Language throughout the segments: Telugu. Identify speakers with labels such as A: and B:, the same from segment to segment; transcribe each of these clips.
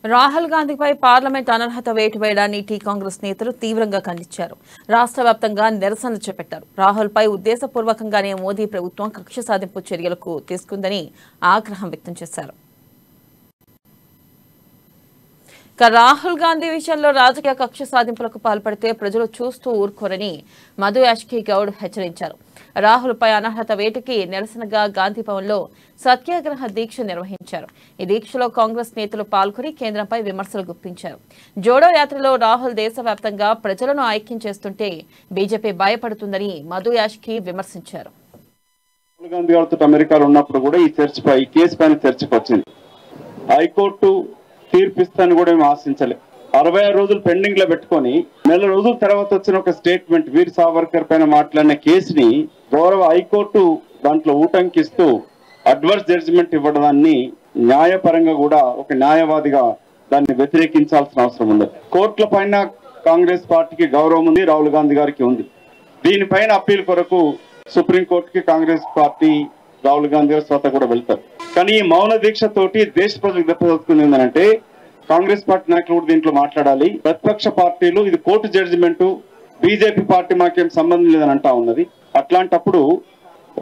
A: రాహుల్ గాంధీపై పార్లమెంట్ అనర్హత వేటు వేయడాన్ని టీ కాంగ్రెస్ నేతలు తీవ్రంగా ఖండించారు. రాష్ట్ర వ్యాప్తంగా నిరసనలు చేపట్టారు. రాహుల్పై ఉద్దేశపూర్వకంగానే మోదీ ప్రభుత్వం కక్ష సాధింపు చర్యలకు తీసుకుందని ఆగ్రహం వ్యక్తం చేశారు. రాహుల్ గాంధీ విషయంలో రాజకీయ కక్ష సాధింపులకు పాల్పడితే ప్రజలు చూస్తూ ఊరుకోరని మధు యాష్కి గౌడ్ హెచ్చరించారు. రాహుల్పై అనర్హత వేటుకి నిరసనగా గాంధీ భవన్లో సత్యాగ్రహ దీక్ష నిర్వహించారు. ఈ దీక్షలో కాంగ్రెస్ నేతలు పాల్గొని కేంద్రంపై విమర్శలు గుప్పించారు. జోడో యాత్రలో రాహుల్ దేశవ్యాప్తంగా ప్రజలను ఐక్యం చేస్తుంటే బీజేపీ భయపడుతుందని మధు యాష్కి విమర్శించారు.
B: రాహుల్ గాంధీ గారితో అమెరికాలో ఉన్నప్పుడు కూడా ఈ కేసు పైన చర్చకు వచ్చింది. హైకోర్టు తీర్పిస్తాను కూడా మేము ఆశించలే. 66 రోజులు పెండింగ్ లో పెట్టుకొని నెల రోజుల తర్వాత వచ్చిన ఒక స్టేట్మెంట్ వీర్ సావర్కర్ పైన మాట్లాడిన కేసుని గౌరవ హైకోర్టు దాంట్లో ఊటంకిస్తూ అడ్వర్స్ జడ్జిమెంట్ ఇవ్వడాన్ని న్యాయపరంగా కూడా ఒక న్యాయవాదిగా దాన్ని వ్యతిరేకించాల్సిన అవసరం ఉంది. కోర్టుల పైన కాంగ్రెస్ పార్టీకి గౌరవం ఉంది, రాహుల్ గాంధీ గారికి ఉంది. దీనిపైన అప్పీల్ కొరకు సుప్రీంకోర్టుకి కాంగ్రెస్ పార్టీ రాహుల్ గాంధీ గారు స్వతः కూడా వెళ్తారు. కానీ ఈ మౌన దీక్ష తోటి దేశ ప్రజలకు దెబ్బతలుచుకుంది ఏంటంటే కాంగ్రెస్ పార్టీ నాయకులు కూడా దీంట్లో మాట్లాడాలి. ప్రతిపక్ష పార్టీలు ఇది కోర్టు జడ్జిమెంట్, బీజేపీ పార్టీ మాకేం సంబంధం లేదని అంటా ఉన్నది. అట్లాంటప్పుడు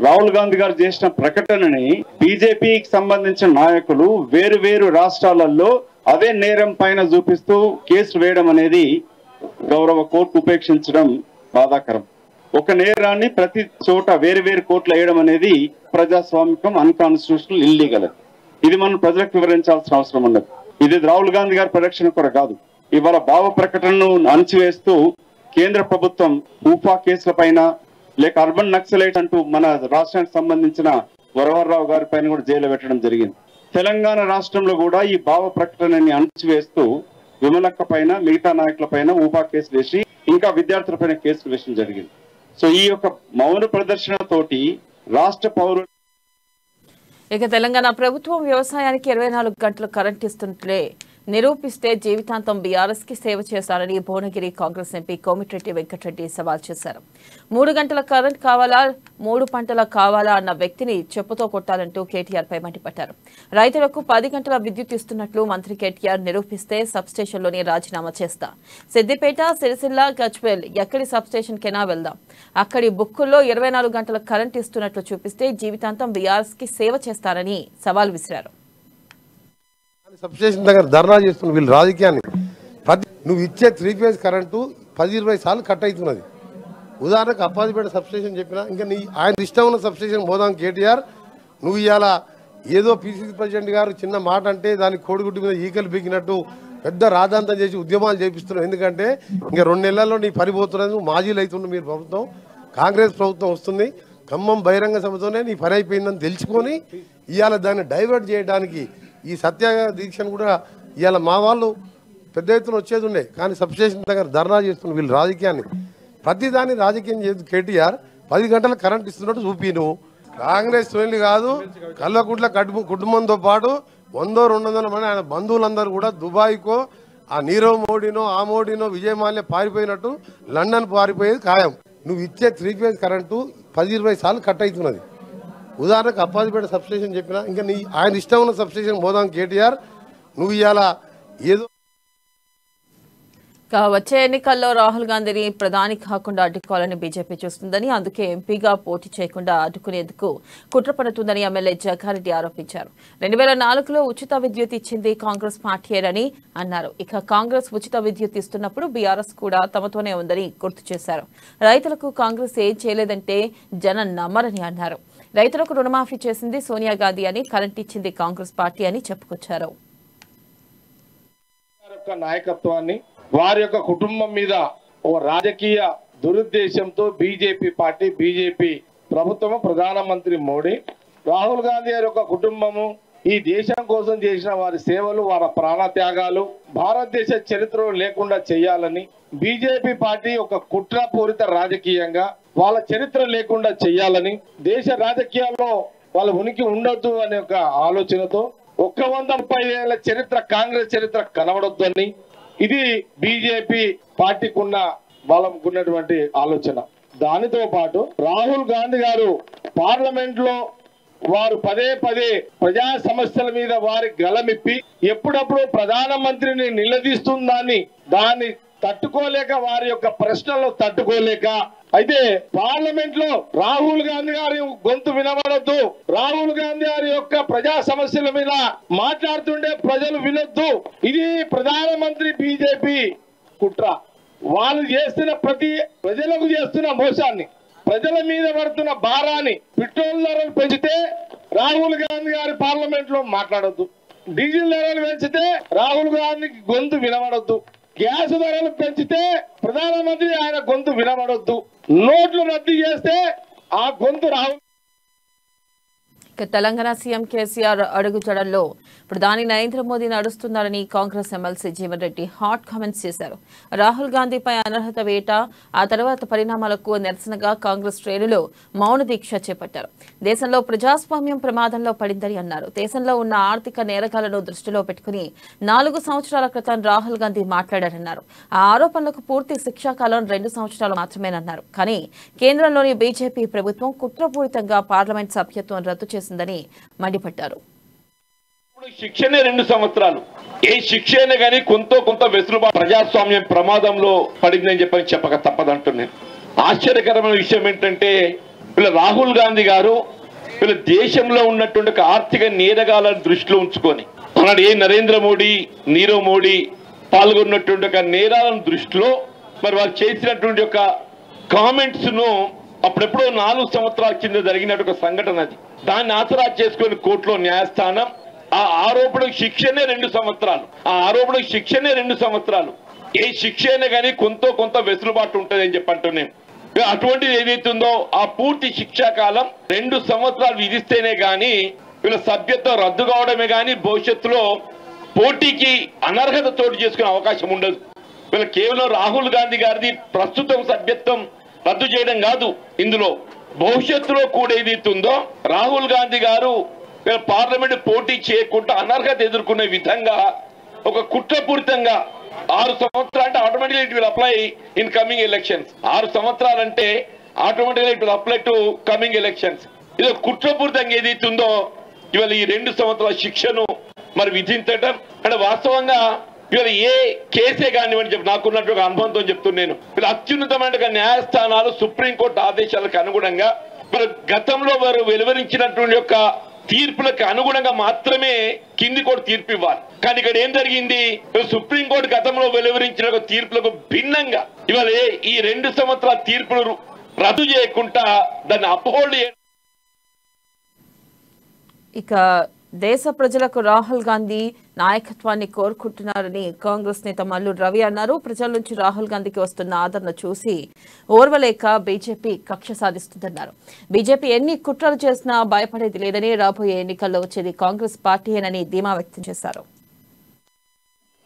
B: రాహుల్ గాంధీ గారు చేసిన ప్రకటనని బీజేపీకి సంబంధించిన నాయకులు వేరు వేరు రాష్ట్రాలలో అదే నేరం పైన చూపిస్తూ కేసు వేయడం అనేది గౌరవ కోర్టు ఉపేక్షించడం బాధాకరం. ఒక నేరాన్ని ప్రతి చోట వేరు వేరు కోర్టులు వేయడం అనేది ప్రజాస్వామికం, అన్కాన్స్టిట్యూషనల్, ఇల్లీగల్. ఇది మనం ప్రజలకు వివరించాల్సిన అవసరం ఉన్నది. ఇది రాహుల్ గాంధీ గారి పరిరక్షణ కూడా కాదు. ఇవాళ భావ ప్రకటనను అణచివేస్తూ కేంద్ర ప్రభుత్వం ఊఫా కేసుల పైన లేక అర్బన్ నక్సలైట్ అంటూ మన రాష్ట్రానికి సంబంధించిన వరవరరావు గారి పైన కూడా జైలు పెట్టడం జరిగింది. తెలంగాణ రాష్ట్రంలో కూడా ఈ భావ ప్రకటనని అణచివేస్తూ విమలక్క పైన మిగతా నాయకుల పైన ఊఫా కేసు వేసి ఇంకా విద్యార్థుల పైన కేసులు వేయడం జరిగింది. సో ఈ యొక్క మౌన ప్రదర్శన తోటి రాష్ట్ర పౌరులు
A: తెలంగాణ ప్రభుత్వం వ్యవసాయానికి 24 గంటలు కరెంట్ ఇస్తుంటే నిరూపిస్తే జీవితాంతం బీఆర్ఎస్ కి సేవ చేశారని భువనగిరి కాంగ్రెస్ ఎంపీ కోమిటిరెడ్డి వెంకటరెడ్డి సవాల్ చేశారు. 3 గంటల కరెంట్ కావాలా, 3 పంటల కావాలా అన్న వ్యక్తిని చెప్పుతో కొట్టాలంటూ కేటీఆర్ పై మండిపడ్డారు. రైతులకు 10 గంటల విద్యుత్ ఇస్తున్నట్లు మంత్రి కేటీఆర్ నిరూపిస్తే సబ్స్టేషన్లోనే రాజీనామా చేస్తా. సిద్దిపేట, సిరిసిల్ల, గజ్వేల్ ఎక్కడి సబ్స్టేషన్కైనా వెళ్దాం. అక్కడి బుక్కుల్లో 24 గంటల కరెంట్ ఇస్తున్నట్లు చూపిస్తే జీవితాంతం బీఆర్ఎస్ కి సేవ చేస్తారని సవాల్ విసిరారు.
C: సబ్స్టేషన్ దగ్గర ధర్నా చేస్తున్న వీళ్ళు రాజకీయాన్ని నువ్వు ఇచ్చే 3 ఫేజ్ కరెంటు 10-20 సార్లు కట్ అవుతున్నది. ఉదాహరణకు అప్పాజిపేట సబ్స్టేషన్ చెప్పినా ఇంకా ఆయన ఇష్టం ఉన్న సబ్స్టేషన్ పోదాం కేటీఆర్. నువ్వు ఇవాళ ఏదో పీసీసీ ప్రెసిడెంట్ గారు చిన్న మాట అంటే దానికి కోడిగుడ్డు మీద ఈకలు పీకినట్టు పెద్ద రాజాంతం చేసి ఉద్యమాలు చేపిస్తున్నావు. ఎందుకంటే ఇంకా 2 నెలల్లో నీ పనిపోతున్నది. నువ్వు మాజీలు అవుతుండే మీరు ప్రభుత్వం, కాంగ్రెస్ ప్రభుత్వం వస్తుంది. ఖమ్మం బహిరంగ సభతోనే నీ పని అయిపోయిందని తెలుసుకొని ఇవాళ దాన్ని డైవర్ట్ చేయడానికి ఈ సత్యాగ్రహ దీక్షను కూడా ఇవాళ మా వాళ్ళు పెద్ద ఎత్తున వచ్చేది ఉండే. కానీ సబ్స్టేషన్ దగ్గర ధర్నా చేస్తున్న వీళ్ళు రాజకీయాన్ని ప్రతిదాన్ని రాజకీయం చేసి కేటీఆర్ 10 గంటల కరెంట్ ఇస్తున్నట్టు చూపి నువ్వు కాంగ్రెస్ శ్రేణులు కాదు కల్వకుంట్ల కుటుంబంతో పాటు 100-200 మంది ఆయన బంధువులందరూ కూడా దుబాయ్కో ఆ నీరవ్ మోడీనో ఆ మోడీనో విజయమాల్య పారిపోయినట్టు లండన్ పారిపోయేది ఖాయం. నువ్వు ఇచ్చే 3 ఫేజ్ కరెంటు 10-20 సార్లు కట్ అవుతున్నది. ఉదాహరణకు అప్పాజిపేట సబ్స్టేషన్ చెప్పినా ఇంకా ఆయన ఇష్టం ఉన్న సబ్స్టేషన్ పోదాం కేటీఆర్. నువ్వు ఇవాళ ఏదో
A: వచ్చే ఎన్నికల్లో రాహుల్ గాంధీని ప్రధాని కాకుండా అడ్డుకోవాలని బీజేపీ చూస్తుందని, అందుకే ఎంపీగా పోటీ చేయకుండా అడ్డుకునేందుకు కుట్ర పడుతుందని ఎమ్మెల్యే జగ్గారెడ్డి ఆరోపించారు. 2004లో ఉచిత విద్యుత్ ఇచ్చింది కాంగ్రెస్ పార్టీయేనని అన్నారు. ఇక కాంగ్రెస్ ఉచిత విద్యుత్ ఇస్తున్నప్పుడు బీఆర్ఎస్ కూడా తమతోనే ఉందని గుర్తు చేశారు. రైతులకు కాంగ్రెస్ ఏం చేయలేదంటే జనం నమ్మరని అన్నారు. రైతులకు రుణమాఫీ చేసింది సోనియా గాంధీ అని, కరెంట్ ఇచ్చింది కాంగ్రెస్ పార్టీ అని చెప్పుకొచ్చారు.
D: నాయకత్వాన్ని వారి యొక్క కుటుంబం మీద ఒక రాజకీయ దురుద్దేశంతో బీజేపీ పార్టీ, బీజేపీ ప్రభుత్వము, ప్రధానమంత్రి మోడీ, రాహుల్ గాంధీ గారి యొక్క కుటుంబము ఈ దేశం కోసం చేసిన వారి సేవలు, వారి ప్రాణత్యాగాలు భారతదేశ చరిత్రలో లేకుండా చేయాలని బీజేపీ పార్టీ ఒక కుట్రపూరిత రాజకీయంగా వాళ్ళ చరిత్ర లేకుండా చేయాలని, దేశ రాజకీయాల్లో వాళ్ళ ఉనికి ఉండొద్దు అనే ఒక ఆలోచనతో 130 ఏళ్ల చరిత్ర కాంగ్రెస్ చరిత్ర కనబడొద్దని ఇది బీజేపీ పార్టీకి ఉన్న వాళ్ళకున్నటువంటి ఆలోచన. దానితో పాటు రాహుల్ గాంధీ గారు పార్లమెంట్ లో వారు పదే పదే ప్రజా సమస్యల మీద వారి గలమిప్పి ఎప్పుడప్పుడు ప్రధానమంత్రిని నిలదీస్తుందని దాన్ని తట్టుకోలేక వారి యొక్క ప్రశ్నలు తట్టుకోలేక అయితే పార్లమెంట్ లో రాహుల్ గాంధీ గారి గొంతు వినబడొద్దు, రాహుల్ గాంధీ గారి యొక్క ప్రజా సమస్యల మీద మాట్లాడుతుండే ప్రజలు వినొద్దు, ఇది ప్రధానమంత్రి బీజేపీ కుట్ర. వాళ్ళు చేస్తున్న ప్రజలకు చేస్తున్న మోసాన్ని, ప్రజల మీద పడుతున్న భారాన్ని, పెట్రోల్ ధరలు పెంచితే రాహుల్ గాంధీ గారి పార్లమెంట్ లో మాట్లాడొద్దు, డీజిల్ ధరలు పెంచితే రాహుల్ గాంధీకి గొంతు వినబడొద్దు, గ్యాస్ ధరలు పెంచితే ప్రధానమంత్రి ఆయన గొంతు వినబడొద్దు, నోట్లు రద్దు చేస్తే ఆ గొంతు రాహుల్.
A: తెలంగాణ సీఎం కేసీఆర్ అడుగుజాడల్లో ప్రధాని నరేంద్ర మోదీ నడుస్తున్నారని Congress MLC Jeevan Reddy hot comments చేశారు. రాహుల్ గాంధీపై అనర్హత వేట, ఆ తర్వాత పరిణామాలకు నిరసనగా కాంగ్రెస్ శ్రేణులు మౌన దీక్ష చేపట్టారు. దేశంలో ప్రజాస్వామ్యం ప్రమాదంలో పడిందని అన్నారు. దేశంలో ఉన్న ఆర్థిక నేరగాలను దృష్టిలో పెట్టుకుని 4 సంవత్సరాల క్రితం రాహుల్ గాంధీ మాట్లాడారన్నారు. ఆ ఆరోపణలకు పూర్తి శిక్షాకాలం 2 సంవత్సరాలు మాత్రమేనన్నారు. కానీ కేంద్రంలోని బీజేపీ ప్రభుత్వం కుట్రపూరితంగా పార్లమెంట్ సభ్యత్వం రద్దు చేసిందని మండిపడ్డారు.
E: శిక్షనే 2 సంవత్సరాలు. ఏ శిక్ష అయినా కానీ కొంత వెసులుబాటు ప్రజాస్వామ్యం ప్రమాదంలో పడిందని చెప్పక తప్పదంటున్నాను. ఆశ్చర్యకరమైన విషయం ఏంటంటే వీళ్ళ రాహుల్ గాంధీ గారు వీళ్ళ దేశంలో ఉన్నటువంటి ఆర్థిక నేరగాలను దృష్టిలో ఉంచుకొని అన్నాడు నరేంద్ర మోడీ, నీరవ్ మోడీ పాల్గొన్నటువంటి ఒక నేరాలను దృష్టిలో మరి వారు చేసినటువంటి ఒక కామెంట్స్ ను అప్పుడెప్పుడో 4 సంవత్సరాల కింద జరిగినట్టు ఒక సంఘటన అది. దాన్ని ఆసరా చేసుకుని కోర్టులో న్యాయస్థానం ఆ ఆరోపణకు శిక్షనే 2 సంవత్సరాలు. ఆ ఆరోపణకు శిక్షనే 2 సంవత్సరాలు. ఏ శిక్ష అయినా కానీ కొంత వెసులుబాటు ఉంటుంది అని చెప్పంటున్నాను. అటువంటిది ఏదైతుందో ఆ పూర్తి శిక్షాకాలం 2 సంవత్సరాలు విధిస్తేనే గాని వీళ్ళ సభ్యత్వం రద్దు కావడమే గాని భవిష్యత్తులో పోటీకి అనర్హత చోటు చేసుకునే అవకాశం ఉండదు. వీళ్ళ కేవలం రాహుల్ గాంధీ గారిది ప్రస్తుతం సభ్యత్వం రద్దు చేయడం కాదు, ఇందులో భవిష్యత్తులో కూడా ఏదైతుందో రాహుల్ గాంధీ గారు పార్లమెంట్ పోటీ చేయకుండా అనర్హత ఎదుర్కొనే విధంగా ఒక కుట్రపూరితంగా 6 సంవత్సరాలు అంటే ఆటోమేటిక్గా it will apply in coming elections. 6 సంవత్సరాలు అంటే ఆటోమేటిక్గా it will apply to coming elections. ఇది కుట్రపూరితంగా ఏదైతుందో ఇవాళ ఈ 2 సంవత్సరాల శిక్షను మరి విధించటం అంటే వాస్తవంగా ఇవాళ ఏ కేసే కానివ్వండి చెప్పి నాకున్నటువంటి అనుభవంతో చెప్తున్నాను. వీళ్ళు అత్యున్నతమైన న్యాయస్థానాలు సుప్రీంకోర్టు ఆదేశాలకు అనుగుణంగా మరి గతంలో వారు వెలువరించినటువంటి యొక్క తీర్పులకు అనుగుణంగా మాత్రమే కింది కోర్టు తీర్పు ఇవ్వాలి. కానీ ఇక్కడ ఏం జరిగింది, సుప్రీంకోర్టు గతంలో వెలువరించిన తీర్పులకు భిన్నంగా ఇవాళ ఈ 2 సంవత్సరాల తీర్పులు రద్దు చేయకుండా దాన్ని అప్హోల్డ్ చేయ.
A: ఇక దేశ ప్రజలకు రాహుల్ గాంధీ నాయకత్వాన్ని కోరుకుంటున్నారని కాంగ్రెస్ నేత మల్లు రవి అన్నారు. ప్రజల నుంచి రాహుల్ గాంధీకి వస్తున్న ఆదరణ చూసి ఓర్వలేక బీజేపీ కక్ష సాధిస్తుందన్నారు. బీజేపీ ఎన్ని కుట్రలు చేసినా భయపడేది లేదని, రాబోయే ఎన్నికల్లో వచ్చేది కాంగ్రెస్ పార్టీయేనని ధీమా వ్యక్తం చేశారు.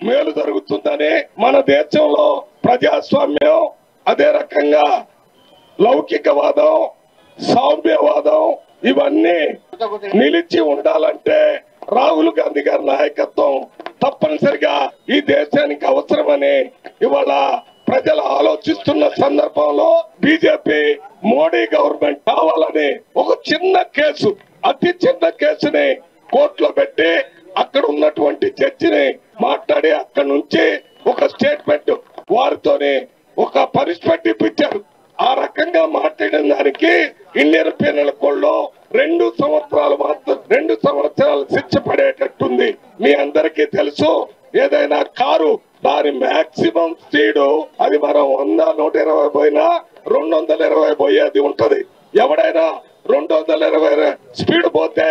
D: మేలు జరుగుతుందని మన దేశంలో ప్రజాస్వామ్యం, అదే రకంగా లౌకికవాదం, సౌమ్యవాదం ఇవన్నీ నిలిచి ఉండాలంటే రాహుల్ గాంధీ గారి నాయకత్వం తప్పనిసరిగా ఈ దేశానికి అవసరమని ఇవాళ ప్రజలు ఆలోచిస్తున్న సందర్భంలో బీజేపీ మోడీ గవర్నమెంట్ కావాలని ఒక చిన్న కేసు, అతి చిన్న కేసుని కోర్టులో పెట్టి అక్కడ ఉన్నటువంటి జడ్జిని మాట్లాడి అక్కడ నుంచి ఒక స్టేట్మెంట్ వారితోని ఒక పనిష్మెంట్ ఇప్పించారు. ఆ రకంగా మాట్లాడిన దానికి ఇండియన్ పీనల్ కోడ్ లో 2 సంవత్సరాలు మాత్రం 2 సంవత్సరాలు శిక్ష పడేటట్టుంది. మీ అందరికీ తెలుసు, ఏదైనా కారు దాని మాక్సిమం స్పీడ్ అది మనం 100, 120 పోయినా 220 పోయేది ఉంటది. ఎవడైనా 220 స్పీడ్ పోతే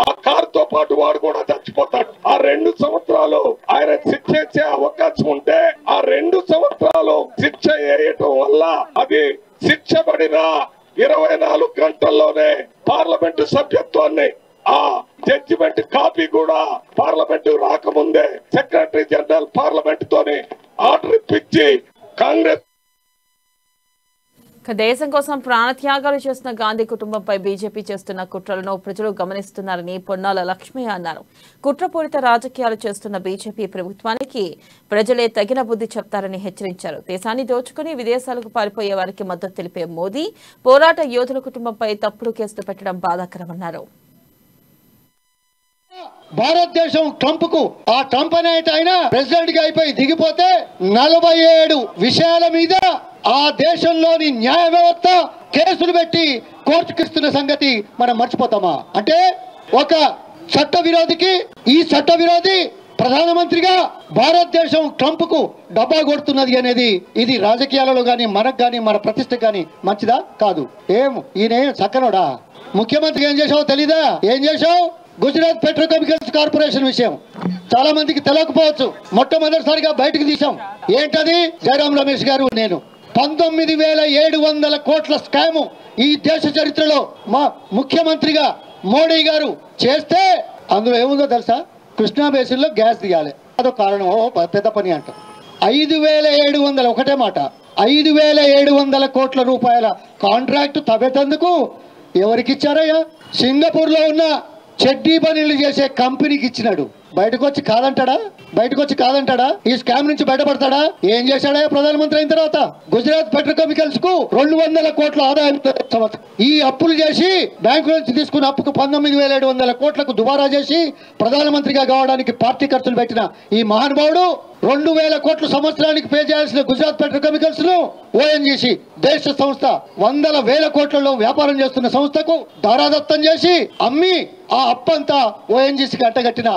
D: ఆ కార్ తో పాటు వాడు కూడా చచ్చిపోతాడు. ఆ 2 సంవత్సరాలు ఆయన శిక్ష ఇచ్చే అవకాశం ఉంటే ఆ 2 సంవత్సరాలు శిక్ష వేయటం వల్ల అది శిక్ష పడిన 24 గంటల్లోనే పార్లమెంటు సభ్యత్వాన్ని ఆ జడ్జిమెంట్ కాపీ కూడా పార్లమెంట్ రాకముందే సెక్రటరీ జనరల్ పార్లమెంట్ తోని ఆర్డర్ ఇప్పించి కాంగ్రెస్
A: దేశం కోసం ప్రాణత్యాగాలు చేస్తున్న గాంధీ కుటుంబంపై బీజేపీ చేస్తున్న కుట్రలను ప్రజలు గమనిస్తున్నారని పొన్నాల లక్ష్మయ్య అన్నారు. కుట్రపూరిత రాజకీయాలు చేస్తున్న బీజేపీ ప్రభుత్వానికి ప్రజలే తగిన బుద్ధి చెప్తారని హెచ్చరించారు. దేశాన్ని దోచుకుని విదేశాలకు పారిపోయే వారికి మద్దతు తెలిపే మోదీ పోరాట యోధుల కుటుంబంపై తప్పుడు కేసులు పెట్టడం బాధాకరమన్నారు.
F: భారతదేశం ట్రంప్ కు ఆ ట్రంప్ అనేట ఆయన ప్రెసిడెంట్ గా అయిపోయి దిగిపోతే 47 విషయాల మీద ఆ దేశంలోని న్యాయ వ్యవస్థ కేసులు పెట్టి కోర్టుకిస్తున్న సంగతి మనం మర్చిపోతామా? అంటే ఒక చట్ట విరోధికి ఈ చట్ట విరోధి ప్రధానమంత్రిగా భారతదేశం ట్రంప్ కు డబ్బా కొడుతున్నది అనేది ఇది రాజకీయాలలో గాని మనకు గాని మన ప్రతిష్ట గాని మంచిదా? కాదు. ఈయన చక్కనోడా? ముఖ్యమంత్రి ఏం చేసావో తెలీదా? ఏం చేసావు? గుజరాత్ పెట్రోకెమికల్స్ కార్పొరేషన్ విషయం చాలా మందికి తెలియకపోవచ్చు. మొట్టమొదటిసారిగా బయటకు తీసాం. ఏంటది? జయరాం రమేష్ గారు నేను 19,700 కోట్ల స్కాము ఈ దేశ చరిత్రలో మా ముఖ్యమంత్రిగా మోడీ గారు చేస్తే అందులో ఏముందో తెలుసా? కృష్ణా బేసిన్ లో గ్యాస్ దిగాలి, అదో కారణం. పెద్ద పని అంట. 5,700 ఒకటే మాట 5,700 కోట్ల రూపాయల కాంట్రాక్ట్ తవ్వేతందుకు ఎవరికి ఇచ్చారయ్యా? సింగపూర్ లో ఉన్న చెడ్డీ పనులు చేసే కంపెనీకి ఇచ్చినాడు. బయటకు వచ్చి కాదంటాడా? ఈ స్కామ్ నుంచి బయటపడతాడా? ఏం చేశాడా ప్రధానమంత్రి అయిన తర్వాత? గుజరాత్ పెట్రోకెమికల్స్ కు 200 కోట్ల ఆదాయం. ఈ అప్పులు చేసి బ్యాంకు నుంచి తీసుకున్న అప్పుకు 19,700 కోట్లకు దుబారా చేసి ప్రధానమంత్రిగా కావడానికి పార్టీ ఖర్చులు పెట్టిన ఈ మహానుభావుడు 2,000 కోట్ల సంవత్సరానికి పే చేయాల్సిన గుజరాత్ పెట్రోకెమికల్స్ ను ఓఎన్జీసీ దేశ సంస్థ 100,000 కోట్లలో వ్యాపారం చేస్తున్న సంస్థకు దారాదత్తం చేసి అమ్మి ఆ అప్పంతా ఓఎన్జీసీకి అట్టగట్టిన